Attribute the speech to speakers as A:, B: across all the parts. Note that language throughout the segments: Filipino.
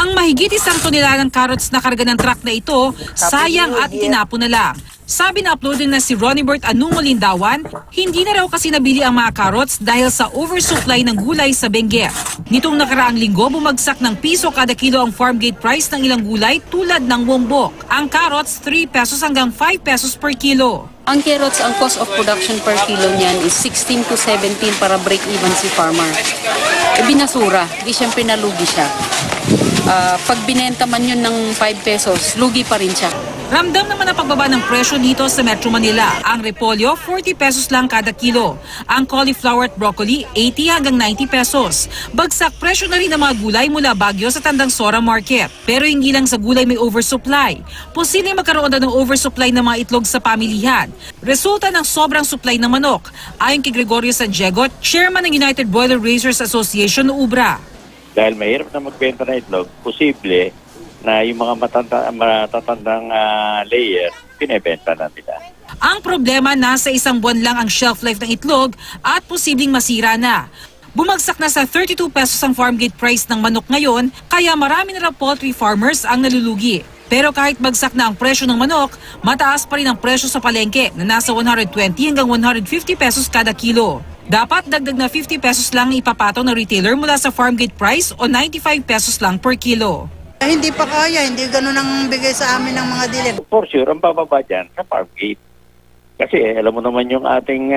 A: Ang mahigit 1 tonelada ng carrots na karga ng truck na ito, sayang at itinapon na lang. Sabi na uploading na si Ronibert Anungo Lindawan, hindi na raw kasi nabili ang mga carrots dahil sa oversupply ng gulay sa Benguet. Nitong nakaraang linggo, bumagsak ng piso kada kilo ang farm gate price ng ilang gulay tulad ng wombok. Ang carrots, 3 pesos hanggang 5 pesos per kilo.
B: Ang carrots, ang cost of production per kilo niyan is 16 to 17 para break even si farmer. Binasura, di siyempre nalugi siya. Pag binenta man yun ng 5 pesos, lugi pa rin siya.
A: Ramdam naman ang pagbaba ng presyo dito sa Metro Manila. Ang repolyo, 40 pesos lang kada kilo. Ang cauliflower at broccoli, 80 hanggang 90 pesos. Bagsak presyo na rin ang mga gulay mula Baguio sa Tandang Sora Market. Pero hindi lang sa gulay may oversupply. Posibleng magkaroon na ng oversupply ng mga itlog sa pamilihan. Resulta ng sobrang supply ng manok. Ayon kay Gregorio Sandiego, chairman ng United Broiler Raisers Association o UBRA.
C: Dahil mahirap na magbenta na itlog, posible na yung mga matatandang layer, pinebenta na nila.
A: Ang problema, nasa 1 buwan lang ang shelf life ng itlog at posibleng masira na. Bumagsak na sa 32 pesos ang farm gate price ng manok ngayon, kaya marami na raw poultry farmers ang nalulugi. Pero kahit bagsak na ang presyo ng manok, mataas pa rin ang presyo sa palengke na nasa 120 hanggang 150 pesos kada kilo. Dapat dagdag na 50 pesos lang ipapataw ng retailer mula sa farm gate price o 95 pesos lang per kilo.
D: Hindi pa kaya, hindi ganun ang bigay sa amin ng mga dealer.
C: For sure, ang bababa dyan sa farm gate. Kasi alam mo naman yung ating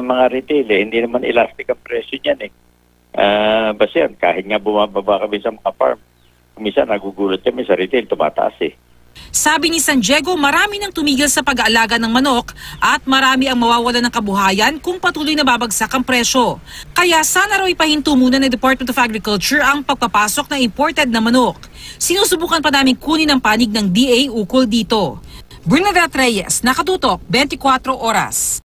C: mga retail, hindi naman elastic ang presyo niyan . Basta yan, kahit nga bumababa kami sa mga farm, minsan nagugulat kami sa retail, tumataas .
A: Sabi ni Sandiego, marami nang tumigil sa pag-aalaga ng manok at marami ang mawawalan ng kabuhayan kung patuloy na babagsak ang presyo. Kaya sana raw ipahinto muna ng Department of Agriculture ang pagpapasok ng imported na manok. Sinusubukan pa namin kunin ang panig ng DA ukol dito. Bernadette Reyes, Nakatutok, 24 Oras.